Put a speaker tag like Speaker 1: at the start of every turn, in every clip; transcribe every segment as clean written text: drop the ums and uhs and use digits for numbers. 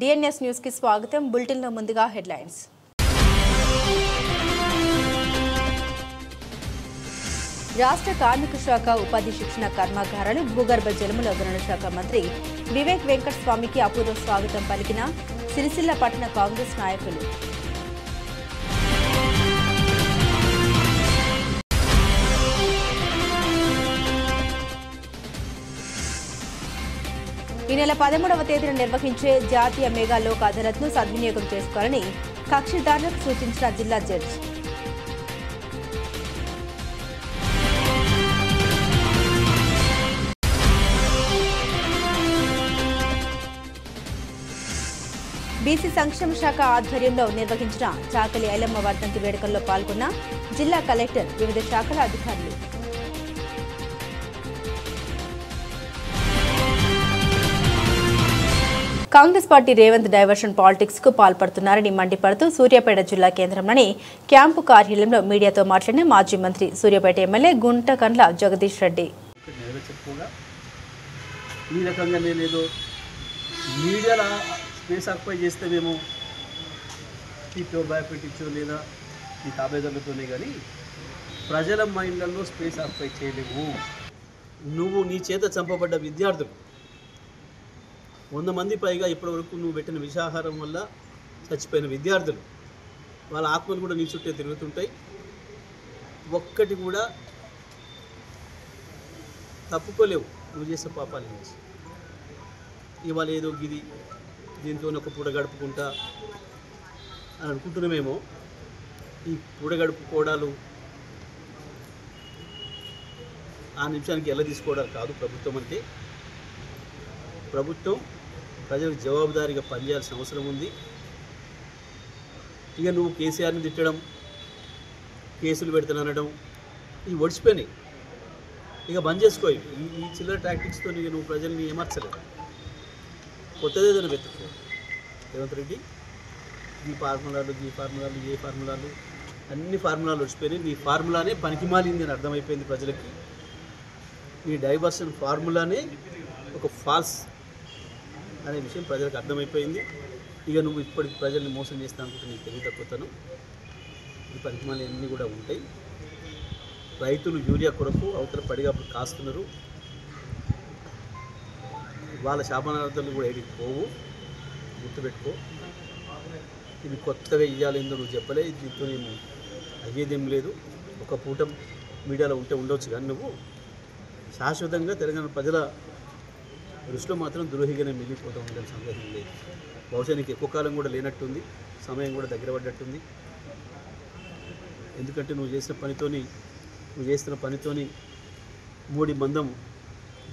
Speaker 1: DNS news కి స్వాగతం. Bulletin లో ముందుగా హెడ్లైన్స్. రాష్ట్ర కార్మిక శాఖ ఉపాధి శిక్షణ కర్మాగారాలు భూగర్భ జలముల గనుల శాఖ మంత్రి వివేక్ వెంకట స్వామికి అపూర్వ స్వాగతం పలికిన సిరిసిల్ల పట్టణ కాంగ్రెస్ నాయకులు. ఈ నెల 13వ తేదీన నిర్వహించే జాతీయ మెగా లోక్ అదాలత్ను సద్వినియోగం చేసుకోవాలని కక్షిదారులకు సూచించిన జిల్లా జడ్జి. బీసీ సంక్షేమ శాఖ ఆధ్వర్యంలో నిర్వహించిన చాకలి ఐలమ్మ వర్ధంతి వేడుకల్లో పాల్గొన్న జిల్లా కలెక్టర్, వివిధ శాఖల అధికారులు. Congress party Revanth diversion politics కు పాల్పడుతున్నారని మండిపడుతూ సూర్యాపేట జిల్లా కేంద్రంలోని క్యాంపు కార్యాలయంలో మీడియాతో మాట్లాడిన మాజీ మంత్రి, సూర్యాపేట ఎమ్మెల్యే గుంటకండ్ల జగదీష్ రెడ్డి.
Speaker 2: ఈ రకంగా నేనేదో మీడియాలో స్పేస్ ఆక్యుపై చేస్తే మేము టీపీఓ భయపెట్టించో లేదా ఈ తాబేదారులతోనే కానీ ప్రజల మైండ్లలో స్పేస్ ఆక్యుపై చేయలేము. నువ్వు నీ చేత చంపబడ్డ విద్యార్థులు 100 మంది పైగా ఇప్పటివరకు నువ్వు పెట్టిన విషాహారం వల్ల చచ్చిపోయిన విద్యార్థులు, వాళ్ళ ఆత్మలు కూడా నీ చుట్టే తిరుగుతుంటాయి. ఒక్కటి కూడా తప్పుకోలేవు నువ్వు చేసే పాపాల నుంచి. ఇవాళ ఏదో గిది దీంతో ఒక పూట గడుపుకుంటా అని అనుకుంటున్నామేమో. ఈ పూట గడుపుకోవడాలు ఆ నిమిషానికి ఎలా తీసుకోవడాలు కాదు. ప్రభుత్వం అంటే ప్రభుత్వం ప్రజలకు జవాబుదారీగా పనిచేయాల్సిన అవసరం ఉంది. ఇక నువ్వు కేసీఆర్ని తిట్టడం, కేసులు పెడతానడం ఇవి ఒడిచిపోయినాయి. ఇక బంద్ చేసుకోయి. ఈ చిల్లర టాక్టిక్స్తో నువ్వు ప్రజల్ని ఏమర్చలేదు. కొత్తది ఏదైనా వెతుక్కో. రేవంత్ రెడ్డి ఈ ఫార్ములాలు ఏ ఫార్ములాలు అన్ని ఫార్ములాలు వచ్చిపోయినాయి. నీ ఫార్ములానే పనికిమాలింది అని అర్థమైపోయింది ప్రజలకి. నీ డైవర్షన్ ఫార్ములానే ఒక ఫాల్స్ అనే విషయం ప్రజలకు అర్థమైపోయింది. ఇక నువ్వు ఇప్పటికి ప్రజల్ని మోసం చేస్తా అనుకుంటే నీకు తెలివి తక్కువతను. ఈ పనికిమాలి అన్నీ కూడా ఉంటాయి. రైతులు యూరియా కొరకు అవతల పడిగాపులు కాస్తున్నారు. వాళ్ళ శాపనార్థాలు కూడా ఏడికి పోవు, గుర్తుపెట్టుకో. ఇది కొత్తగా ఇవ్వాలేందో నువ్వు చెప్పలే. దీంతో నేను అయ్యేదేం లేదు. ఒక పూట మీడియాలో ఉండవచ్చు కానీ నువ్వు శాశ్వతంగా తెలంగాణ ప్రజల దృష్టిలో మాత్రం ద్రోహిగానే మిగిలిపోతూ ఉండాల్సిన సందేహం లేదు. బహుశా నీకు ఎక్కువ కాలం కూడా లేనట్టుంది, సమయం కూడా దగ్గర పడ్డట్టుంది. ఎందుకంటే నువ్వు చేస్తున్న పనితోని మూడి మందం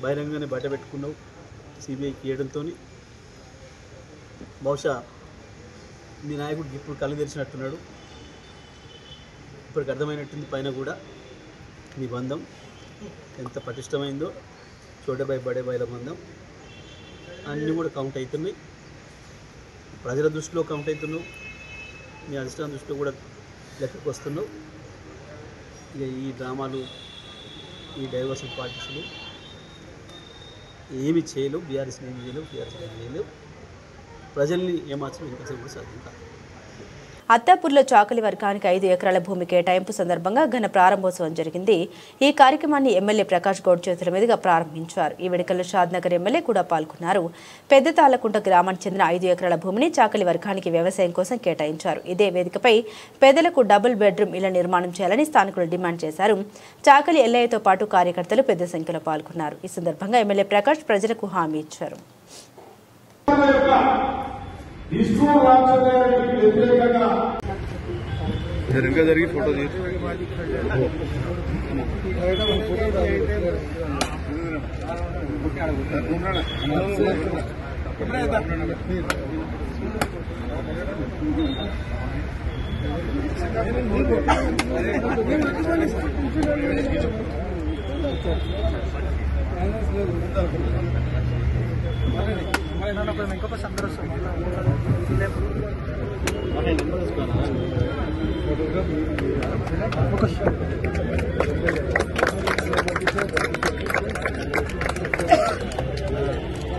Speaker 2: బహిరంగానే బయట పెట్టుకున్నావు సిబిఐకి ఇవ్వడంతో. బహుశా నీ నాయకుడికి ఇప్పుడు కళ్ళు తెరిచినట్టున్నాడు. ఇప్పటికి అర్థమైనట్టుంది పైన కూడా నీ బంధం ఎంత పటిష్టమైందో. చోటబాయి బడేబాయిల బంధం అన్నీ కూడా కౌంట్ అవుతున్నాయి. ప్రజల దృష్టిలో కౌంట్ అవుతున్నావు, మీ అధిష్టాన దృష్టిలో కూడా లెక్కకు వస్తున్నావు. ఇక ఈ డ్రామాలు, ఈ డైవర్షన్ పాలిటిక్స్లు ఏమి చేయలేవు. బీఆర్ఎస్ని ఏమి చేయలేవు. ప్రజల్ని ఏమాత్రం ఇంకసేపు కూడా సాధ్యం కాదు.
Speaker 1: అత్తాపూర్లో చాకలి వర్గానికి 5 ఎకరాల భూమి కేటాయింపు సందర్భంగా ఘన ప్రారంభోత్సవం జరిగింది. ఈ కార్యక్రమాన్ని ఎమ్మెల్యే ప్రకాష్ గౌడ్ చేతుల మీదుగా ప్రారంభించారు. ఈ వేడుకల్లో షాద్నగర్ ఎమ్మెల్యే కూడా పాల్గొన్నారు. పెద్ద తాళ్లకుంట గ్రామానికి చెందిన 5 ఎకరాల భూమిని చాకలి వర్గానికి వ్యవసాయం కోసం కేటాయించారు. ఇదే వేదికపై పేదలకు డబుల్ బెడ్రూమ్ ఇళ్ల నిర్మాణం చేయాలని స్థానికులు డిమాండ్ చేశారు. చాకలి ఎల్లయ్యతో పాటు కార్యకర్తలు పెద్ద సంఖ్యలో పాల్గొన్నారు. ఈ సందర్భంగా ఎమ్మెల్యే ప్రకాష్ ప్రజలకు హామీ ఇచ్చారు.
Speaker 3: జరిగి ఫోటో ఇంకొక సందర్శన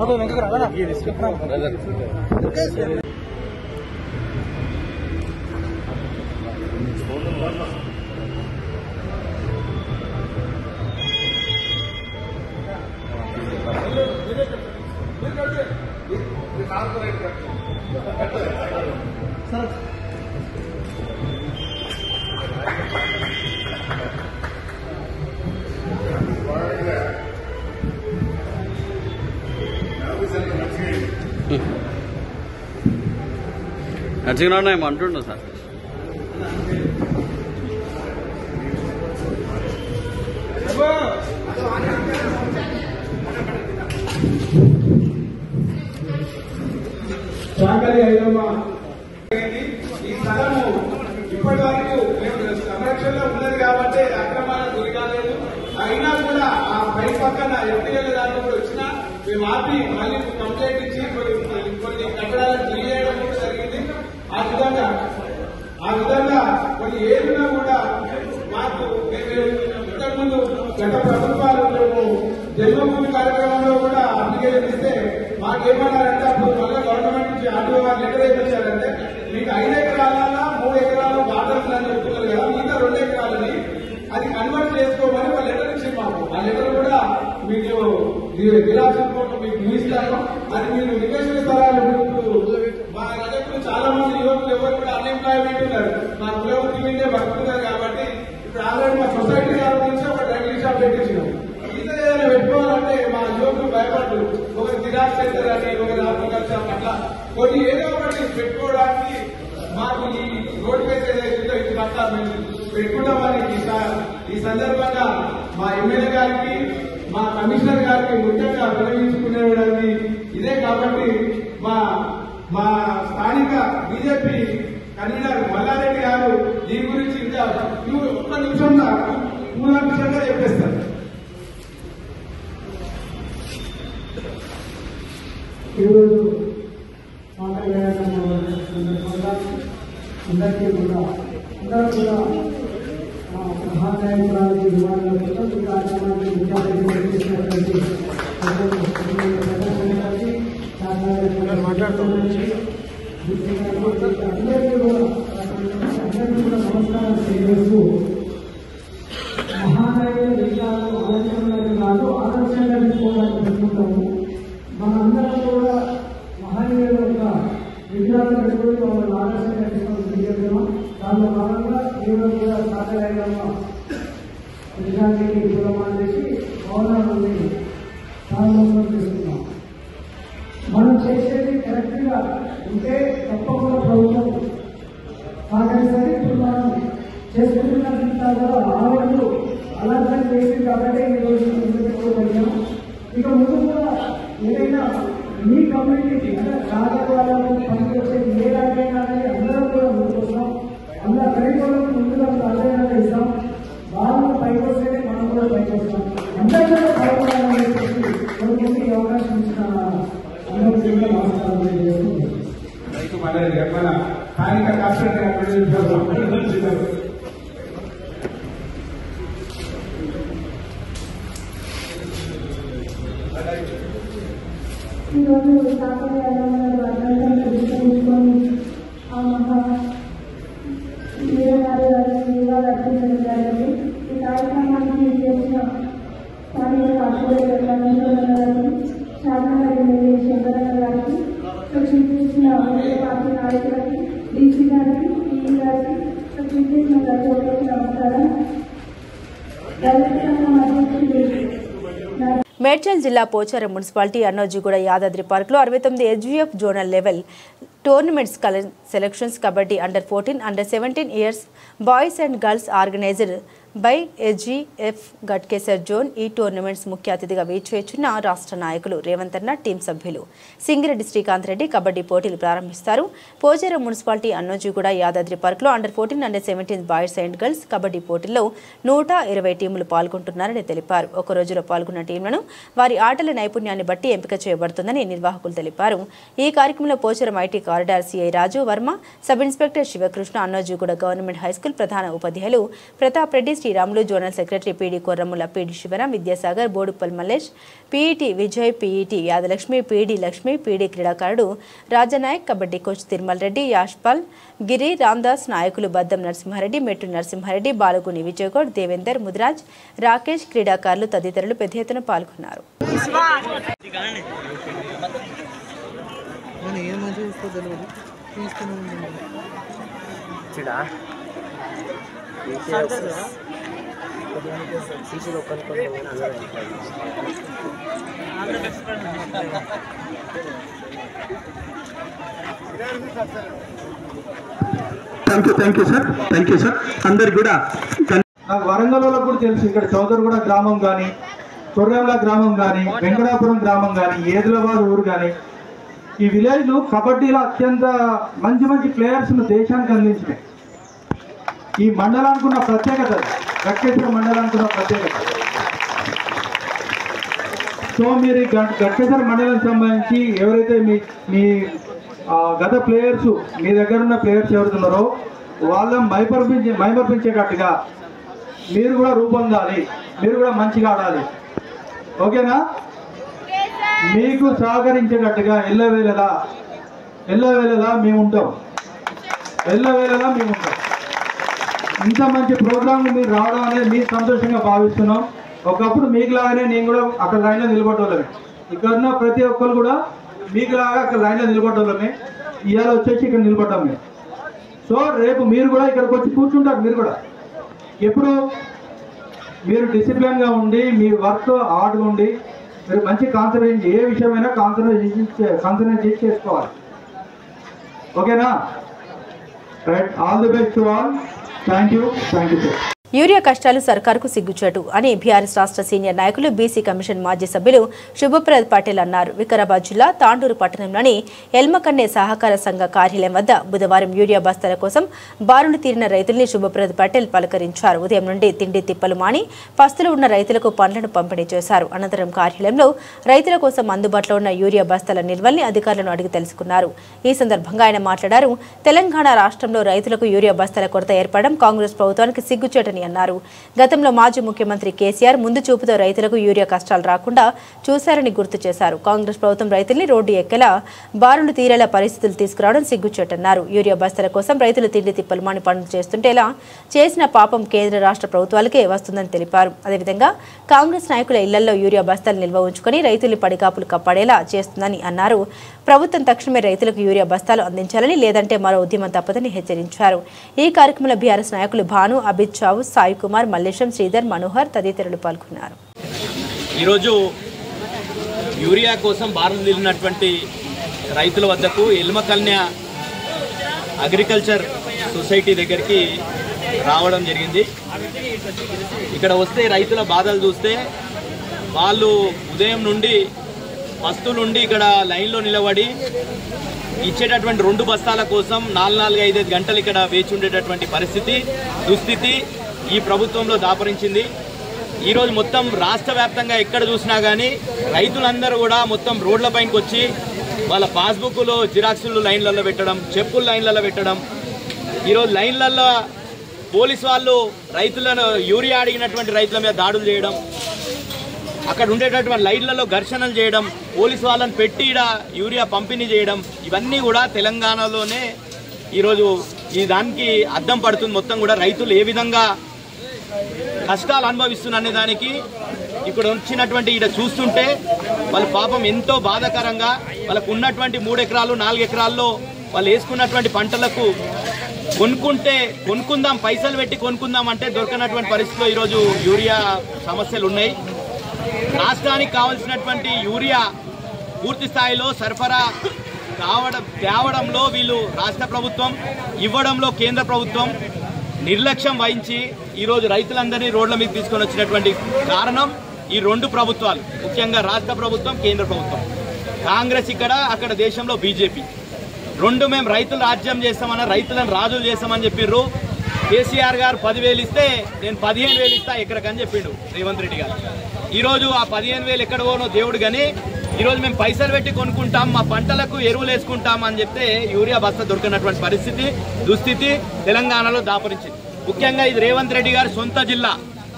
Speaker 3: ఫోటో వెనకకు రాదా
Speaker 4: మంచిగా ఉన్నాయి అంటుండు సార్.
Speaker 5: చాకలి ఐలమ్మ ఈ స్థలము ఇప్పటి వరకు మేము సంరక్షణలో ఉన్నది కాబట్టి అక్రమాలకు గురి కాలేదు. అయినా కూడా ఆ పై పక్కన ఎఫ్టీఎల్ దాంట్లో కూడా వచ్చినా మేము ఆపి మళ్ళీ కంప్లైంట్ ఇచ్చి కొన్ని కట్టడాలను తెలియజేయడం కూడా జరిగింది. ఆ విధంగా కొన్ని ఏదున్నా కూడా మాకు ఇంతకుముందు గత ప్రభుత్వాలు జన్మభూమి కార్యక్రమంలో కూడా అప్లికేషన్ ఇస్తే మాకేమన్నారంటే అప్పుడు మళ్ళీ గవర్నమెంట్ నుంచి ఆర్టీఓ వారు లెటర్ ఏమిచ్చారంటే మీకు 5 ఎకరాలలో 3 ఎకరాలు బార్డర్స్ అని చెప్తున్నారు కదా, మిగతా 2 ఎకరాలని అది కన్వర్ట్ చేసుకోమని వాళ్ళు లెటర్ ఇచ్చింది మాకు. ఆ లెటర్ కూడా మీకు జిరాక్స్ మీకు చూపిస్తాను. అది మీరు నివేశన స్థలాలు మా దగ్గర చాలా మంది యువకులు ఎవరు కూడా అన్ఎంప్లాయ్మెంట్ ఉన్నారు. మా కులవృత్తి మీదే బతుకుతున్నారు కాబట్టి ఇప్పుడు ఆల్రెడీ మా సొసైటీ తరఫు నుంచి ఒక డ్రైవింగ్ షాప్ పెట్టించినాం. ఈత ఏదైనా పెట్టుకోవాలంటే మా యువకులు భయపడ్డు. ఒక జిరాక్స్ సెంటర్ అని, ఒక ఆఫ్రికల్ షాప్ అట్లా కొన్ని ఏదో ఒకటి పెట్టుకోవడానికి మాకు ఈ రోడ్ వేస్ ఏదైతుందో ఇది పట్ల మేము పెట్టుకుంటామని ఈ సందర్భంగా మా ఎమ్మెల్యే గారికి, మా కమిషనర్ గారికి ముఖ్యంగా వినియోగించుకునేవాడి ఇదే. కాబట్టి మా స్థానిక బీజేపీ కన్వీనర్ మల్లారెడ్డి గారు దీని గురించి ఇంకా ఒక్క నిమిషంగా కూలంకషంగా చెప్పేస్తారు.
Speaker 6: ఈరోజు సందర్భంగా అందరికీ కూడా అందరూ కూడా మహానాయకురాలకి విమానాల కోసం ఈ కార్యక్రమాన్ని ముఖ్య అతిథిగా తీసుకున్నటువంటి అందరికీ కూడా నమస్కారం తెలియజేస్తూ మహానాయకుల విషయాలు ఆలోచనలు కాదు ఆదర్శంగా తీసుకోవడానికి పెట్టుకుంటాము. మనందరం కూడా మహనీయుల యొక్క విగ్రహాలు పెట్టుకుని వాళ్ళని ఆదర్శంగా తీసుకొని తెలియజేస్తున్నాం. దానిలో భాగంగా ఈరోజు కూడా సాగరైన విగ్రహానికి పూలమాల చేసి భవనాన్ని ప్రారంభోత్సవం చేస్తున్నాం. మనం చేసేది కరెక్ట్ గా ఉంటే తప్పకుండా ప్రభుత్వం సహకరిస్తుంది. ఇప్పుడు మనం చేసుకుంటున్నంతా కూడా ఆరోగ్యం అలాగే చేసింది కాబట్టి ఈరోజు పెట్టుకోగలిగాం. ఇక ముందు కూడా ఏదైనా మీ కమ్యూనిటీకి అంటే రాజకీయాలకు పనికొచ్చే ఏ రాజకీయాలు అనేది అందరం కూడా ముందుకొస్తాం. అందరూ గరీబులకు ముందుగా ప్రాధాన్యత ఇస్తాం. వాళ్ళు పైకి వస్తేనే మనం కూడా పైకి వస్తాం. అందరూ కూడా పైకి కొన్ని అవకాశం ఇచ్చిన అందరూ నమస్కారం తెలియజేస్తుంది.
Speaker 5: మన స్థానిక
Speaker 6: ఈరోజు తీసుకొని అర్పించడం జరిగింది. ఈ కార్యక్రమానికి చేసిన స్థానిక కార్పొరేటర్ గారికి, శాసనసభ శంకరన్న గారికి, చేసిన పార్టీ నాయకులకి, డీసీ గారికి, టీఈ గారికి, చేసిన ప్రతి ఒక్కరికి నమస్కారం. రైతు సంఘం అధ్యక్షుడు
Speaker 1: మేడ్చల్ జిల్లా పోచారం మున్సిపాలిటీ అన్నోజిగూడ యాదాద్రి పార్క్లో 69 HGF zonal level tournaments selections kabaddi under 14, under 17 years boys and girls organiser by HGF Ghatkesar zone. ఈ టోర్నమెంట్స్ ముఖ్య అతిథిగా వీచేస్తున్న రాష్ట్ర నాయకులు రేవంత్ అన్న, టీం సభ్యులు సింగిరెడ్డి శ్రీకాంత్ రెడ్డి కబడ్డీ పోటీలు ప్రారంభిస్తారు. పోచారం మున్సిపాలిటీ అన్నోజిగూడ యాదాద్రి పార్క్లో under 14, under 17 boys and girls kabaddi పోటీల్లో 120 టీములు పాల్గొంటున్నారని తెలిపారు. ఒక రోజులో పాల్గొన్న టీంలను వారి ఆటల నైపుణ్యాన్ని బట్టి ఎంపిక చేయబడుతుందని నిర్వాహకులు తెలిపారు. ఈ కార్యక్రమంలో Pocharam IT corridor CI Raju Varma, sub inspector Sivakrishna, Annojiguda government high school ప్రధాన ఉపాధ్యాయులు Pratap Reddy, Sriramulu, zonal secretary PD Korramula, PD Sivaram, Vidyasagar, Boduppal Mallesh, PET Vijay, PET Yadalakshmi, PD Lakshmi, PD క్రీడాకారుడు రాజనాయక్, కబడ్డీ కోచ్ తిరుమల్ రెడ్డి, యాష్పాల్, గిరి, రామ్దాస్, నాయకులు బద్దం నరసింహారెడ్డి, మెట్టు నరసింహారెడ్డి, బాలగుని విజయగౌడ్, దేవేందర్, ముదిరాజ్, రాకేష్, క్రీడాకారులు తదితరులు పెద్ద ఎత్తున పాల్గొన్నారు.
Speaker 7: థ్యాంక్ యూ సార్ అందరికి కూడా.
Speaker 5: నాకు వరంగల్ వాళ్ళకు కూడా తెలుసు, ఇక్కడ చౌదరిగూడ గ్రామం కానీ, కొర్రెంల గ్రామం కానీ, వెంకటాపురం గ్రామం కానీ, ఏదులాబాద్ ఊరు కానీ, ఈ విలేజ్లు కబడ్డీలో అత్యంత మంచి మంచి ప్లేయర్స్ను దేశానికి అందించినాయి. ఈ మండలానికి ఉన్న ప్రత్యేకత, గట్కేశ్వర మండలానికి ఉన్న ప్రత్యేకత. సో మీరు ఈ గట్కేశ్వర మండలానికి సంబంధించి ఎవరైతే మీ గత ప్లేయర్స్, మీ దగ్గర ఉన్న ప్లేయర్స్ ఎవరుతున్నారో వాళ్ళని మైమర్పించేటట్టుగా మీరు కూడా రూపొందాలి, మీరు కూడా మంచిగా ఆడాలి. ఓకేనా? మీకు సహకరించేటట్టుగా ఎల్లవేళలా మేము ఉంటాం. ఇంత మంచి ప్రోగ్రామ్ మీరు రావడం అనేది మీరు సంతోషంగా భావిస్తున్నాం. ఒకప్పుడు మీకులాగానే నేను కూడా అక్కడ లైన్లో నిలబడ్డోళ్ళమే, ఇక్కడ ఉన్న ప్రతి ఒక్కరు కూడా మీకులాగా అక్కడ లైన్లో నిలబడ్డోళ్ళమే. ఇవాళ వచ్చేసి ఇక్కడ నిలబడ్డాం మేము. సో రేపు మీరు కూడా ఇక్కడికి వచ్చి కూర్చుంటారు. మీరు కూడా ఎప్పుడు మీరు డిసిప్లిన్గా ఉండి, మీ వర్క్ హార్డ్గా ఉండి, మీరు మంచి కాన్సన్ట్రేషన్, ఏ విషయమైనా కాన్సన్ట్రేట్ చేసి చేసుకోవాలి. ఓకేనా? Right. All the best to all. Thank you sir.
Speaker 1: Urea కష్టాలు సర్కారుకు సిగ్గుచేటు అని బీఆర్ఎస్ రాష్ట్ర సీనియర్ నాయకులు బీసీ కమిషన్ మాజీ సభ్యులు శుభప్రద్ పటేల్ అన్నారు. వికారాబాద్ జిల్లా తాండూరు పట్టణంలోని ఎల్మకన్నే సహకార సంఘ కార్యాలయం వద్ద బుధవారం యూరియా బస్తాల కోసం బారులు తీరిన రైతుల్ని శుభప్రద్ పటేల్ పలకరించారు. ఉదయం నుండి తిండి తిప్పలు మాని పస్తులు ఉన్న రైతులకు పండ్లను పంపిణీ చేశారు. అనంతరం కార్యాలయంలో రైతుల కోసం అందుబాటులో ఉన్న యూరియా బస్తాల నిల్వల్ని అధికారులను అడిగి తెలుసుకున్నారు. ఈ సందర్భంగా ఆయన మాట్లాడారు. తెలంగాణ రాష్ట్రంలో రైతులకు యూరియా బస్తాల కొరత ఏర్పడడం కాంగ్రెస్ ప్రభుత్వానికి సిగ్గుచేటని అన్నారు. గతంలో మాజీ ముఖ్యమంత్రి కేసీఆర్ ముందు చూపుతో రైతులకు యూరియా కష్టాలు రాకుండా చూశారని గుర్తు చేశారు. కాంగ్రెస్ ప్రభుత్వం రైతుల్ని రోడ్డు ఎక్కేలా బారులు తీరేలా పరిస్థితులు తీసుకురావడం సిగ్గుచేటన్నారు. యూరియా బస్తాల కోసం రైతులు తిండి తిప్పలు మాని పనులు చేస్తుంటేలా చేసిన పాపం కేంద్ర రాష్ట్ర ప్రభుత్వాలకే వస్తుందని తెలిపారు. అదేవిధంగా కాంగ్రెస్ నాయకుల ఇళ్లలో యూరియా బస్తాలు నిల్వ ఉంచుకొని రైతుల్ని పడికాపులు కాపాడేలా చేస్తుందని అన్నారు. ప్రభుత్వం తక్షణమే రైతులకు యూరియా బస్తాలు అందించాలని, లేదంటే మరో ఉద్యమం తప్పదని హెచ్చరించారు. ఈ కార్యక్రమంలో బీఆర్ఎస్ నాయకులు భాను, అభిత్ చావు, సాయి కుమార్, మల్లేశం, శ్రీధర్, మనోహర్ తదితరులు పాల్గొన్నారు.
Speaker 8: ఈరోజు యూరియా కోసం బారులు తీరినటువంటి రైతుల వద్దకు ఎల్మకన్య అగ్రికల్చర్ సొసైటీ దగ్గరికి రావడం జరిగింది. ఇక్కడ వస్తే రైతుల బాధలు చూస్తే వాళ్ళు ఉదయం నుండి పస్తులుండి ఇక్కడ లైన్లో నిలబడి ఇచ్చేటటువంటి 2 బస్తాల కోసం 4-5 గంటలు ఇక్కడ వేచి ఉండేటటువంటి పరిస్థితి, దుస్థితి ఈ ప్రభుత్వంలో దాపరించింది. ఈరోజు మొత్తం రాష్ట్ర వ్యాప్తంగా ఎక్కడ చూసినా కానీ రైతులందరూ కూడా మొత్తం రోడ్లపైకి వచ్చి వాళ్ళ పాస్బుక్లు జిరాక్సులు లైన్లలో పెట్టడం, చెప్పులు లైన్లలో పెట్టడం, ఈరోజు లైన్లలో పోలీసు వాళ్ళు రైతులను యూరియా అడిగినటువంటి రైతుల మీద దాడులు చేయడం, అక్కడ ఉండేటటువంటి లైన్లలో ఘర్షణలు చేయడం, పోలీసు వాళ్ళని పెట్టి యూరియా పంపిణీ చేయడం, ఇవన్నీ కూడా తెలంగాణలోనే ఈరోజు ఈ దానికి అద్దం పడుతుంది. మొత్తం కూడా రైతులు ఏ విధంగా కష్టాలు అనుభవిస్తున్న దానికి ఇక్కడ వచ్చినటువంటి ఇక్కడ చూస్తుంటే వాళ్ళ పాపం ఎంతో బాధాకరంగా, వాళ్ళకు ఉన్నటువంటి 3 ఎకరాలు 4 ఎకరాల్లో వాళ్ళు వేసుకున్నటువంటి పంటలకు కొనుక్కుందాం, పైసలు పెట్టి కొనుక్కుందాం అంటే దొరకనటువంటి పరిస్థితిలో ఈరోజు యూరియా సమస్యలు ఉన్నాయి. రాష్ట్రానికి కావాల్సినటువంటి యూరియా పూర్తి స్థాయిలో సరఫరా తేవడంలో వీళ్ళు రాష్ట్ర ప్రభుత్వం, ఇవ్వడంలో కేంద్ర ప్రభుత్వం నిర్లక్ష్యం వహించి ఈరోజు రైతులందరినీ రోడ్ల మీద తీసుకొని వచ్చినటువంటి కారణం ఈ 2 ప్రభుత్వాలు, ముఖ్యంగా రాష్ట్ర ప్రభుత్వం, కేంద్ర ప్రభుత్వం. కాంగ్రెస్ ఇక్కడ, అక్కడ దేశంలో బీజేపీ. 2 మేము రైతులు రాజ్యం చేస్తామన్నా, రైతులను రాజులు చేస్తామని చెప్పిర్రు. కేసీఆర్ గారు 10,000 ఇస్తే నేను 15,000 ఇస్తా ఎక్కడికని చెప్పిండు రేవంత్ రెడ్డి గారు. ఈరోజు ఆ 15,000 ఎక్కడ పోనో దేవుడు కానీ ఈరోజు మేము పైసలు పెట్టి కొనుక్కుంటాం, మా పంటలకు ఎరువులు వేసుకుంటాం అని చెప్తే యూరియా బస్తా దొరికినటువంటి పరిస్థితి, దుస్థితి తెలంగాణలో దాపరించింది. ముఖ్యంగా ఇది రేవంత్ రెడ్డి గారి సొంత జిల్లా.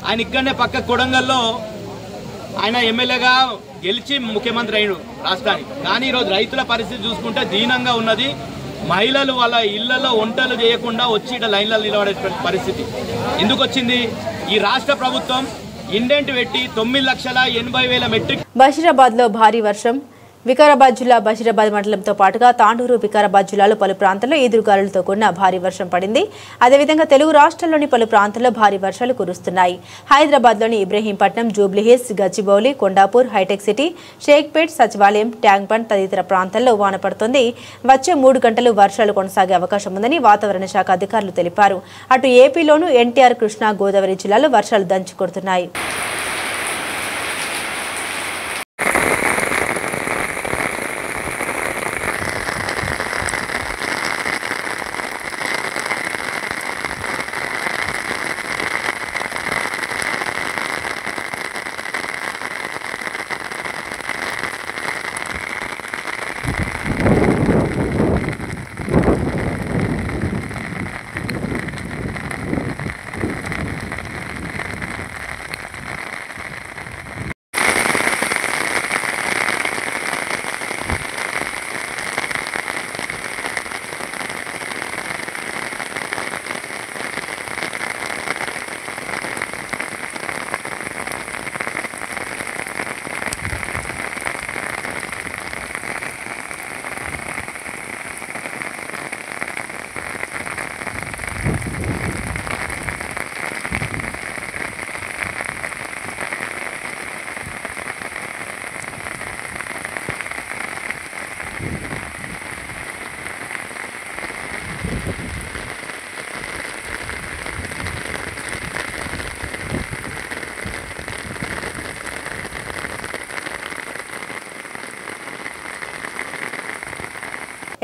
Speaker 8: ఆయన ఇక్కడనే పక్క కొడంగల్లో ఆయన ఎమ్మెల్యేగా గెలిచి ముఖ్యమంత్రి అయిన రాష్ట్రానికి. కానీ ఈరోజు రైతుల పరిస్థితి చూసుకుంటే దీనంగా ఉన్నది. మహిళలు వాళ్ళ ఇళ్లలో వంటలు చేయకుండా వచ్చి ఇట్లా లైన్లలో నిలబడే పరిస్థితి ఎందుకు వచ్చింది? ఈ రాష్ట్ర ప్రభుత్వం ఇండెంట్ పెట్టి 9,80,000 మెట్రిక్.
Speaker 1: బషీరాబాద్ లో భారీ వర్షం. వికారాబాద్ జిల్లా బషీరాబాద్ మండలంతో పాటుగా తాండూరు, వికారాబాద్ జిల్లాలో పలు ప్రాంతాల్లో ఈదురుగాలులతో కూడిన భారీ వర్షం పడింది. అదేవిధంగా తెలుగు రాష్ట్రాల్లోని పలు ప్రాంతాల్లో భారీ వర్షాలు కురుస్తున్నాయి. హైదరాబాద్లోని ఇబ్రహీంపట్నం, జూబ్లీహిల్స్, గచ్చిబౌలి, కొండాపూర్, హైటెక్ సిటీ, షేక్పేట్, సచివాలయం, ట్యాంక్ బండ్ తదితర ప్రాంతాల్లో వాన పడుతోంది. వచ్చే 3 గంటలు వర్షాలు కొనసాగే అవకాశం ఉందని వాతావరణ శాఖ అధికారులు తెలిపారు. అటు ఏపీలోనూ ఎన్టీఆర్, కృష్ణా, గోదావరి జిల్లాలో వర్షాలు దంచి కొడుతున్నాయి.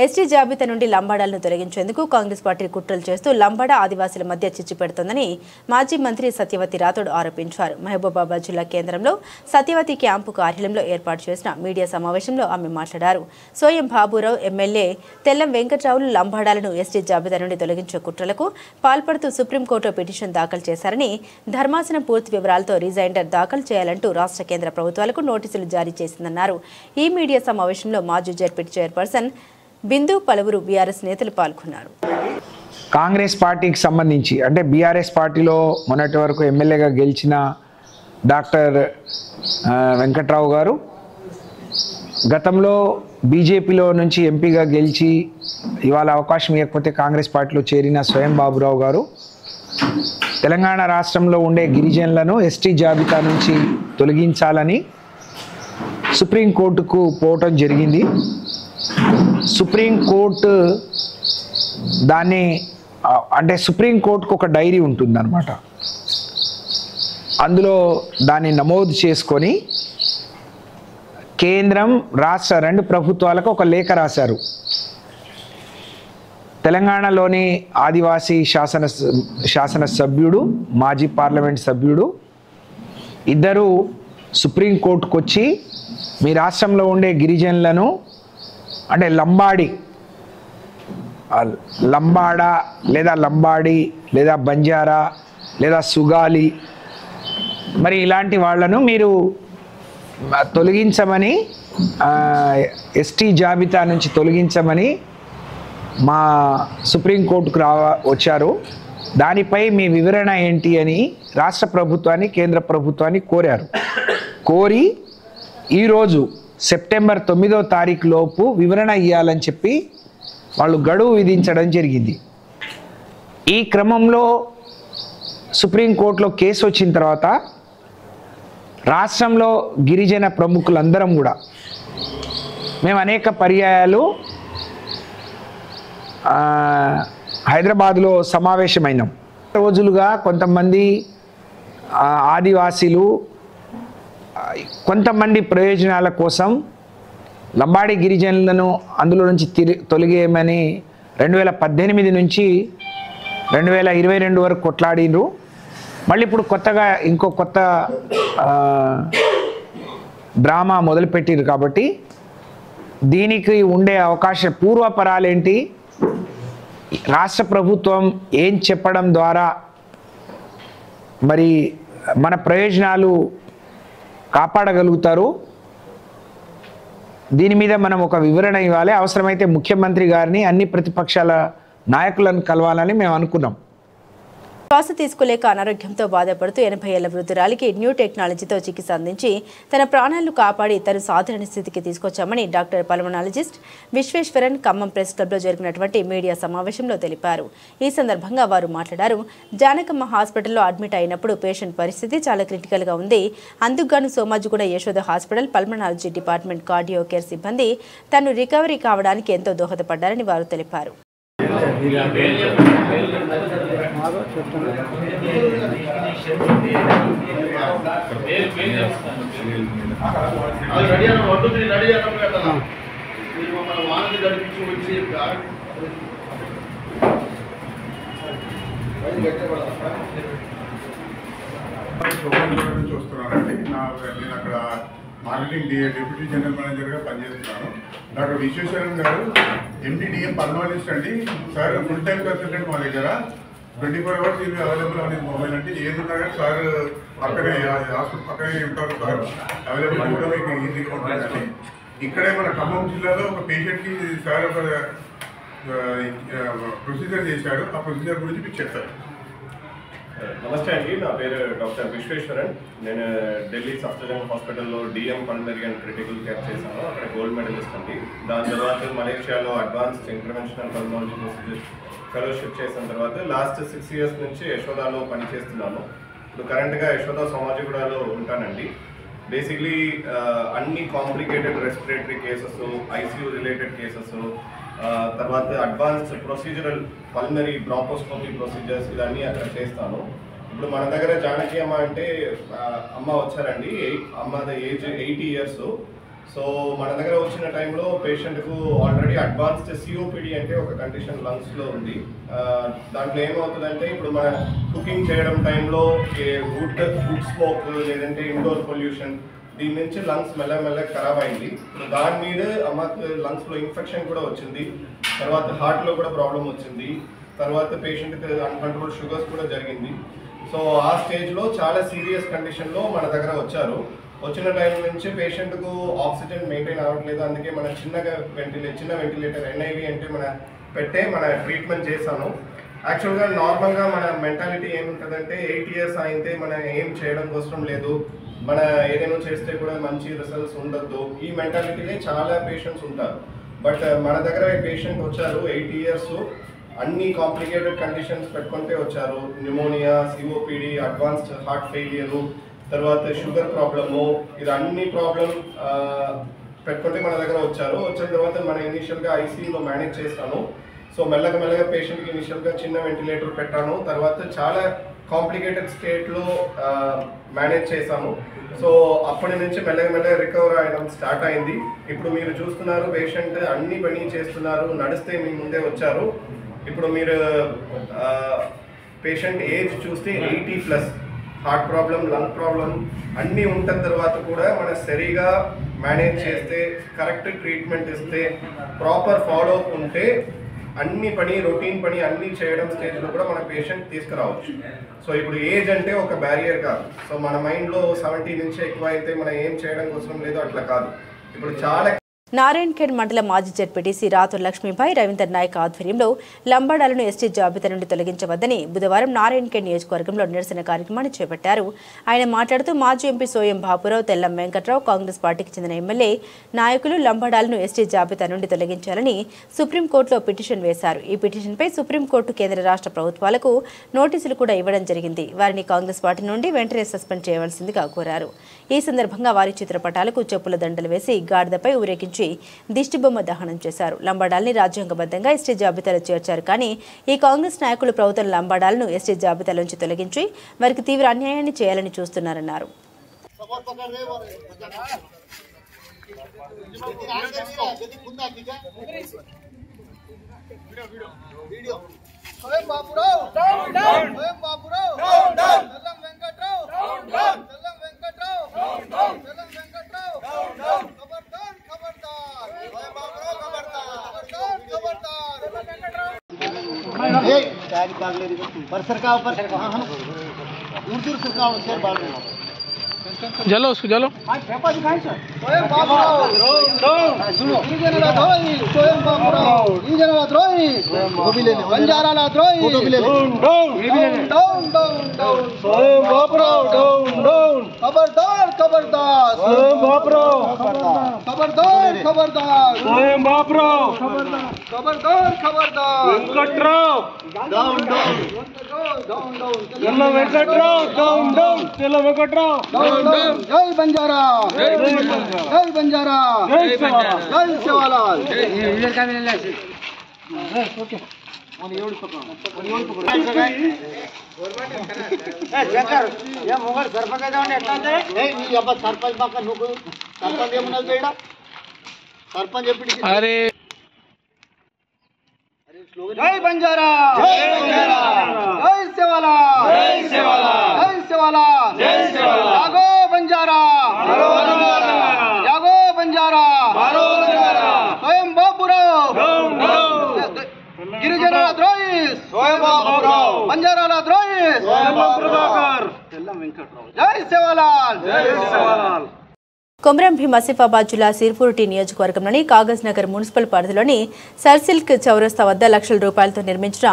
Speaker 1: ఎస్టీ జాబితా నుండి లంబాడాలను తొలగించేందుకు కాంగ్రెస్ పార్టీ కుట్రలు చేస్తూ లంబాడా ఆదివాసీల మధ్య చిచ్చు పెడుతోందని మాజీ మంత్రి సత్యవతి రాథోడ్ ఆరోపించారు. మహబూబాబాద్ జిల్లా కేంద్రంలో సత్యవతి క్యాంపు కార్యాలయంలో ఏర్పాటు చేసిన మీడియా సమావేశంలో ఆమె మాట్లాడారు. సోయం బాబురావు, ఎమ్మెల్యే తెల్లం వెంకట్రావులు లంబాడాలను ఎస్టీ జాబితా నుండి తొలగించే కుట్రలకు పాల్పడుతూ సుప్రీంకోర్టులో పిటిషన్ దాఖలు చేశారని, ధర్మాసనం పూర్తి వివరాలతో రిజైండర్ దాఖలు చేయాలంటూ రాష్ట్ర కేంద్ర ప్రభుత్వాలకు నోటీసులు జారీ చేసిందన్నారు. ఈ మీడియా సమావేశంలో మాజీ జెడ్పీ చైర్పర్సన్ బిందు, పలువురు బీఆర్ఎస్ నేతలు పాల్గొన్నారు.
Speaker 9: కాంగ్రెస్ పార్టీకి సంబంధించి అంటే బీఆర్ఎస్ పార్టీలో మొన్నటి వరకు ఎమ్మెల్యేగా గెలిచిన డాక్టర్ వెంకట్రావు గారు గతంలో బీజేపీలో నుంచి ఎంపీగా గెలిచి ఇవాళ అవకాశం ఇవ్వకపోతే కాంగ్రెస్ పార్టీలో చేరిన స్వయం బాబురావు గారు తెలంగాణ రాష్ట్రంలో ఉండే గిరిజనులను ఎస్టీ జాబితా నుంచి తొలగించాలని సుప్రీంకోర్టుకు పోవటం జరిగింది. సుప్రీంకోర్టు దాన్ని అంటే సుప్రీంకోర్టుకు ఒక డైరీ ఉంటుందన్నమాట. అందులో దాన్ని నమోదు చేసుకొని కేంద్రం, రాష్ట్ర 2 ప్రభుత్వాలకు ఒక లేఖ రాశారు. తెలంగాణలోని ఆదివాసీ శాసన సభ్యుడు, మాజీ పార్లమెంట్ సభ్యుడు ఇద్దరు సుప్రీంకోర్టుకు వచ్చి మీ రాష్ట్రంలో ఉండే గిరిజనులను అంటే లంబాడా లేదా లంబాడి లేదా బంజారా లేదా సుగాలి మరి ఇలాంటి వాళ్ళను మీరు తొలగించమని, ఎస్టీ జాబితా నుంచి తొలగించమని మా సుప్రీంకోర్టుకు వచ్చారు. దానిపై మీ వివరణ ఏంటి అని రాష్ట్ర ప్రభుత్వాన్ని, కేంద్ర ప్రభుత్వాన్ని కోరి ఈరోజు సెప్టెంబర్ 9వ తారీఖు లోపు వివరణ ఇవ్వాలని చెప్పి వాళ్ళు గడువు విధించడం జరిగింది. ఈ క్రమంలో సుప్రీంకోర్టులో కేసు వచ్చిన తర్వాత రాష్ట్రంలో గిరిజన ప్రముఖులందరం కూడా మేము అనేక పర్యాయాలు హైదరాబాద్లో సమావేశమైనాం. రోజులుగా కొంతమంది ఆదివాసీలు కొంతమంది ప్రయోజనాల కోసం లంబాడి గిరిజనులను అందులో నుంచి తొలగేయమని 2018 నుంచి 2022 వరకు కొట్లాడినరు. మళ్ళీ ఇప్పుడు కొత్తగా ఇంకో కొత్త డ్రామా మొదలుపెట్టిరు. కాబట్టి దీనికి ఉండే అవకాశం పూర్వపరాలేంటి, రాష్ట్ర ప్రభుత్వం ఏం చెప్పడం ద్వారా మరి మన ప్రయోజనాలు కాపాడగలుగుతారు. దీని మీద మనం ఒక వివరణ ఇవ్వాలి. అవసరమైతే ముఖ్యమంత్రి గారిని, అన్ని ప్రతిపక్షాల నాయకులను కలవాలని మేము అనుకున్నాం.
Speaker 1: శ్వాస తీసుకోలేక అనారోగ్యంతో బాధపడుతూ 80 ఏళ్ల వృద్ధురాలికి న్యూ టెక్నాలజీతో చికిత్స అందించి తన ప్రాణాలను కాపాడి తను సాధారణ స్థితికి తీసుకొచ్చామని doctor pulmonologist Visweswaran Khammam press క్లబ్లో జరిగినటువంటి మీడియా సమావేశంలో తెలిపారు. ఈ సందర్భంగా వారు మాట్లాడారు. జానకమ్మ హాస్పిటల్లో అడ్మిట్ అయినప్పుడు పేషెంట్ పరిస్థితి చాలా క్రిటికల్గా ఉంది. అందుకుగాను Somajiguda Yashoda hospital pulmonology department cardio care సిబ్బంది తను రికవరీ కావడానికి ఎంతో దోహదపడ్డారని వారు తెలిపారు.
Speaker 10: చూస్తున్నానండి. నేను అక్కడ మార్కెటింగ్ డిప్యూటీ జనరల్ మేనేజర్గా పనిచేస్తున్నాను. డాక్టర్ విశ్వేశ్వరన్ గారు ఎండిడిఎం పల్మనాలజిస్ట్ అండి. సార్ ఫుల్ టైం కన్సల్టెంట్ మా దగ్గర 24 hours ఇవి అవైలబుల్ అనేది మొబైల్ అంటే ఏది ఉన్నా కానీ సార్ పక్కనే హాస్పిటల్ పక్కనే ఉంటారు. సార్ అవైలబుల్ కూడా మీకు ఈజీగా ఉంటుందండి. ఇక్కడే మన ఖమ్మం జిల్లాలో ఒక పేషెంట్కి సార్ ఒక ప్రొసీజర్ చేశాడు. ఆ ప్రొసీజర్ గురించి మీకు చెప్తారు.
Speaker 11: నమస్తే అండి, నా పేరు డాక్టర్ విశ్వేశ్వరన్. నేను ఢిల్లీ సఫ్దర్జంగ్ హాస్పిటల్లో DM pulmonary and critical care చేశాను. అక్కడ గోల్డ్ మెడలిస్ట్ అండి. దాని తర్వాత మలేషియాలో advanced interventional pulmonology procedure fellowship చేసిన తర్వాత లాస్ట్ 6 years నుంచి యశోదాలో పనిచేస్తున్నాను. ఇప్పుడు కరెంట్గా యశోద సోమాజిగూడలో ఉంటానండి. బేసిక్లీ అన్ని complicated respiratory cases, ICU related cases, తర్వాత advanced procedural pulmonary bronchoscopy procedures ఇవన్నీ అక్కడ చేస్తాను. ఇప్పుడు మన దగ్గర జానకి అమ్మ అంటే అమ్మ వచ్చారండి. అమ్మది ఏజ్ 80 years. సో మన దగ్గర వచ్చిన టైంలో పేషెంట్కు ఆల్రెడీ అడ్వాన్స్డ్ సిఓపిడి అంటే ఒక కండిషన్ లంగ్స్లో ఉంది. దాంట్లో ఏమవుతుందంటే ఇప్పుడు మన కుకింగ్ చేయడం టైంలో వుడ్ స్మోక్ లేదంటే ఇండోర్ పొల్యూషన్ దీని నుంచి లంగ్స్ మెల్లమెల్ల ఖరాబ్ అయింది. దాని మీద అమ్మకు లంగ్స్లో ఇన్ఫెక్షన్ కూడా వచ్చింది. తర్వాత హార్ట్లో కూడా ప్రాబ్లం వచ్చింది. తర్వాత పేషెంట్కి అన్కంట్రోల్ షుగర్స్ కూడా జరిగింది. సో ఆ స్టేజ్లో చాలా సీరియస్ కండిషన్లో మన దగ్గర వచ్చారు. వచ్చిన టైం నుంచి పేషెంట్కు ఆక్సిజన్ మెయింటైన్ అవ్వట్లేదు. అందుకే మన చిన్న వెంటిలేటర్ ఎన్ఐవి అంటే మన ట్రీట్మెంట్ చేశాను. యాక్చువల్గా నార్మల్గా మన మెంటాలిటీ ఏముంటుందంటే 8 years అయితే మనం ఏం చేయడం అవసరం లేదు, మన ఏదైనా చేస్తే కూడా మంచి రిజల్ట్స్ ఉండద్దు, ఈ మెంటాలిటీలే చాలా పేషెంట్స్ ఉంటారు. బట్ మన దగ్గర పేషెంట్ వచ్చారు 80 years, అన్ని కాంప్లికేటెడ్ కండిషన్స్ పెట్టుకుంటే వచ్చారు. న్యూమోనియా, సిఓపిడి, అడ్వాన్స్డ్ హార్ట్ ఫెయిలియరు, తర్వాత షుగర్ ప్రాబ్లము, ఇది అన్ని ప్రాబ్లం పెట్టుకుంటే మన దగ్గర వచ్చారు. వచ్చిన తర్వాత మనం ఇనిషియల్గా ఐసీయూలో మేనేజ్ చేస్తాను. సో మెల్లగా పేషెంట్కి ఇనిషియల్గా చిన్న వెంటిలేటర్ పెట్టాను. తర్వాత చాలా కాంప్లికేటెడ్ స్టేట్లో మేనేజ్ చేశాము. సో అప్పటి నుంచి మెల్లగా రికవర్ అయ్యడం స్టార్ట్ అయింది. ఇప్పుడు మీరు చూస్తున్నారు పేషెంట్ అన్ని పని చేస్తున్నారు, నడిస్తే మీ ముందే వచ్చారు. ఇప్పుడు మీరు పేషెంట్ ఏజ్ చూస్తే 80+, హార్ట్ ప్రాబ్లం, లంగ్ ప్రాబ్లం అన్నీ ఉంటున్న తర్వాత కూడా మనం సరిగా మేనేజ్ చేస్తే, కరెక్ట్ ట్రీట్మెంట్ ఇస్తే, ప్రాపర్ ఫాలో అప్ ఉంటే అన్ని పని రొటీన్ పని అన్నీ చేయడం స్టేజ్లో కూడా మన పేషెంట్ తీసుకురావచ్చు. సో ఇప్పుడు ఏజ్ అంటే ఒక బ్యారియర్ కాదు. సో మన మైండ్లో 70 నుంచి ఎక్కువ అయితే మనం ఏం చేయడం కోసం లేదో అట్లా కాదు. ఇప్పుడు చాలా
Speaker 1: నారాయణఖేడ్ మండల మాజీ జెడ్పీటీసీ రాతూర్ లక్ష్మీపై రవీందర్ నాయక్ ఆధ్వర్యంలో లంబాడాలను ఎస్టీ జాబితా నుండి తొలగించవద్దని బుధవారం నారాయణఖేడ్ నియోజకవర్గంలో నిరసన కార్యక్రమాన్ని చేపట్టారు. ఆయన మాట్లాడుతూ మాజీ ఎంపీ సోయం బాపురావు, తెల్లం వెంకట్రావు, కాంగ్రెస్ పార్టీకి చెందిన ఎమ్మెల్యే నాయకులు లంబాడాలను ఎస్టీ జాబితా నుండి తొలగించాలని సుప్రీంకోర్టులో పిటిషన్ వేశారు. ఈ పిటిషన్పై సుప్రీంకోర్టు కేంద్ర రాష్ట్ర ప్రభుత్వాలకు నోటీసులు కూడా ఇవ్వడం జరిగింది. వారిని కాంగ్రెస్ పార్టీ నుండి వెంటనే సస్పెండ్ చేయవలసిందిగా కోరారు. ఈ సందర్భంగా వారి చిత్రపటాలకు చెప్పుల దండలు వేసి గాడిదపై ఊరేగించి దిష్టిబొమ్మ దహనం చేశారు. లంబాడాల్ని రాజ్యాంగబద్ధంగా ఎస్టీ జాబితాలో చేర్చారు. కానీ ఈ కాంగ్రెస్ నాయకులు ప్రభుత్వం లంబాడాలను ఎస్టీ జాబితాలోంచి తొలగించి వారికి తీవ్ర అన్యాయాన్ని చేయాలని చూస్తున్నారన్నారు.
Speaker 3: जलो उसको जलो
Speaker 6: पेपर दिखाएं सर स्वयं बाबूराव सुनो स्वयं बाबूराव गिरिजनला द्रोही बंजाराला द्रोही डाउन स्वयं बाबूराव डाउन खबरदार स्वयं बाबूराव खबरदार स्वयं बाबूराव खबरदार वेंकटराव डाउन चलो वेंकटराव डाउन चलो वेंकटराव जय बंजारा जय सेवालाल ओके
Speaker 3: अरे
Speaker 6: जय बंजारा जय सेवालाल जागो बंजारा स्वयं बाबूराव गिरिजनला द्रोही बंजाराला द्रोही जय सेवालाल
Speaker 1: కొమరం భీం ఆసిఫాబాద్ జిల్లా సిర్పూర్ నియోజకవర్గంలోని కాగజ్ నగర్ మున్సిపల్ పరిధిలోని సర్సిల్క్ చౌరస్తా వద్ద లక్షల రూపాయలతో నిర్మించిన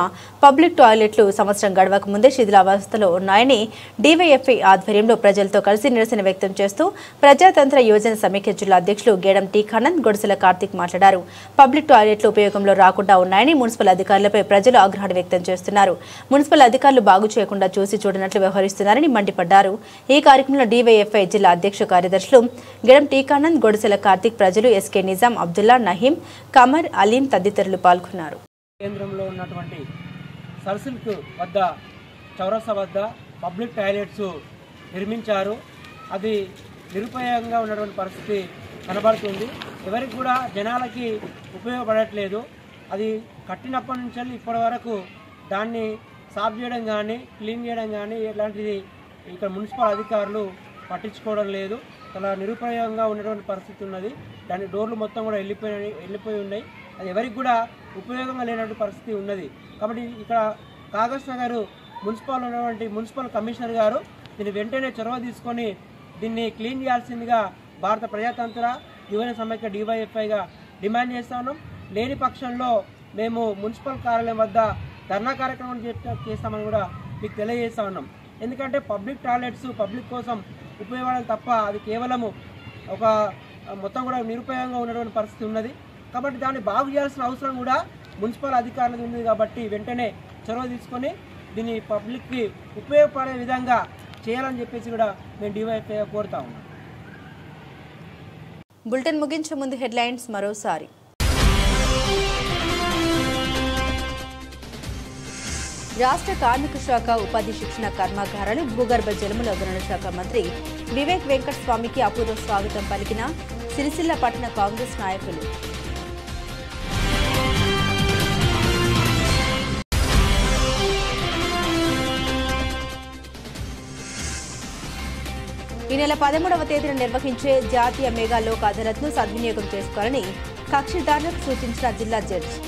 Speaker 1: పబ్లిక్ టాయిలెట్లు సంవత్సరం గడవక ముందే శిథిలావస్థలో ఉన్నాయని డీవైఎఫ్ఐ ఆధ్వర్యంలో ప్రజలతో కలిసి నిరసన వ్యక్తం చేస్తూ ప్రజాతంత్ర యోజన సమైక్య జిల్లా అధ్యక్షులు గేడం టీ ఖానంద్ గొడసెల కార్తిక్ మాట్లాడారు. పబ్లిక్ టాయిలెట్లు ఉపయోగంలో రాకుండా ఉన్నాయని మున్సిపల్ అధికారులపై ప్రజలు ఆగ్రహాన్ని వ్యక్తం చేస్తున్నారు. మున్సిపల్ అధికారులు బాగు చేయకుండా చూసి చూడనట్లు వ్యవహరిస్తున్నారని మండిపడ్డారు. ఈ కార్యక్రమంలో డీవైఎఫ్ఐ జిల్లా అధ్యక్ష కార్యదర్శులు గేడం టీ ఖానంద్ గొడసెల కార్తిక్, ప్రజలు ఎస్కే నిజాం, అబ్దుల్లా, నహీం, కమర్, అలీం తదితరులు పాల్గొన్నారు.
Speaker 12: కేంద్రంలో ఉన్నటువంటి సర్సిల్క్ వద్ద చౌరస్తా వద్ద పబ్లిక్ టాయిలెట్స్ నిర్మించారు. అది నిరుపయోగంగా ఉన్నటువంటి పరిస్థితి కనబడుతుంది. ఎవరికి కూడా జనాలకి ఉపయోగపడట్లేదు. అది కట్టినప్పటి నుంచి ఇప్పటి వరకు దాన్ని సాఫ్ చేయడం కానీ క్లీన్ చేయడం కానీ ఇలాంటిది ఇక్కడ మున్సిపల్ అధికారులు పట్టించుకోవడం లేదు. చాలా నిరుపయోగంగా ఉన్నటువంటి పరిస్థితి ఉన్నది. దాని డోర్లు మొత్తం కూడా వెళ్ళిపోయి ఉన్నాయి. అది ఎవరికి కూడా ఉపయోగంగా లేనటువంటి పరిస్థితి ఉన్నది. కాబట్టి ఇక్కడ కాగజ్ నగర్ మున్సిపల్ కమిషనర్ గారు దీన్ని వెంటనే చొరవ తీసుకొని దీన్ని క్లీన్ చేయాల్సిందిగా భారత ప్రజాతంత్ర యువజన సమైక్య డీవైఎఫ్ఐగా డిమాండ్ చేస్తా ఉన్నాం. లేని పక్షంలో మేము మున్సిపల్ కార్యాలయం వద్ద ధర్నా కార్యక్రమం చేస్తామని కూడా మీకు తెలియజేస్తా ఉన్నాం. ఎందుకంటే పబ్లిక్ టాయిలెట్స్ పబ్లిక్ కోసం ఉపయోగపడాలి తప్ప అది కేవలము ఒక మొత్తం కూడా నిరుపయోగంగా ఉన్నటువంటి పరిస్థితి ఉన్నది. కాబట్టి దాన్ని బాగు చేయాల్సిన అవసరం కూడా మున్సిపల్ అధికారులకు ఉంది. కాబట్టి వెంటనే చొరవ తీసుకొని దీన్ని పబ్లిక్కి ఉపయోగపడే విధంగా చేయాలని చెప్పేసి కూడా మేము డీవైఎఫ్ఐ కోరుతా ఉన్నాం.
Speaker 1: బులెటిన్ ముగించే ముందు హెడ్లైన్స్ మరోసారి. రాష్ట్ర కార్మిక శాఖ ఉపాధి శిక్షణ కర్మాగారాలు భూగర్భ జలముల గనుల శాఖ మంత్రి వివేక్ వెంకట స్వామికి అపూర్వ స్వాగతం పలికిన సిరిసిల్ల పట్టణ కాంగ్రెస్ నాయకులు. ఈ నెల 13వ తేదీన నిర్వహించే జాతీయ మెగా లోక్ అదాలత్ను సద్వినియోగం చేసుకోవాలని కక్షిదారులకు సూచించిన జిల్లా జడ్జి.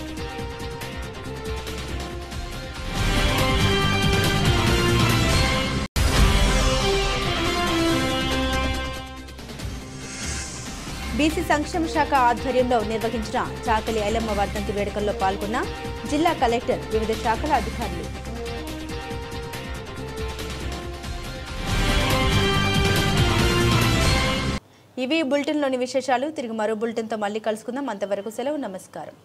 Speaker 1: బీసీ సంక్షేమ శాఖ ఆధ్వర్యంలో నిర్వహించిన చాకలి ఐలమ్మ వర్ధంతి వేడుకల్లో పాల్గొన్న జిల్లా కలెక్టర్, వివిధ శాఖల అధికారులు. ఇవి బులెటిన్లోని విశేషాలు. తిరిగి మరో బులెటిన్తో మళ్ళీ కలుసుకుందాం. అంతవరకు సెలవు. నమస్కారం.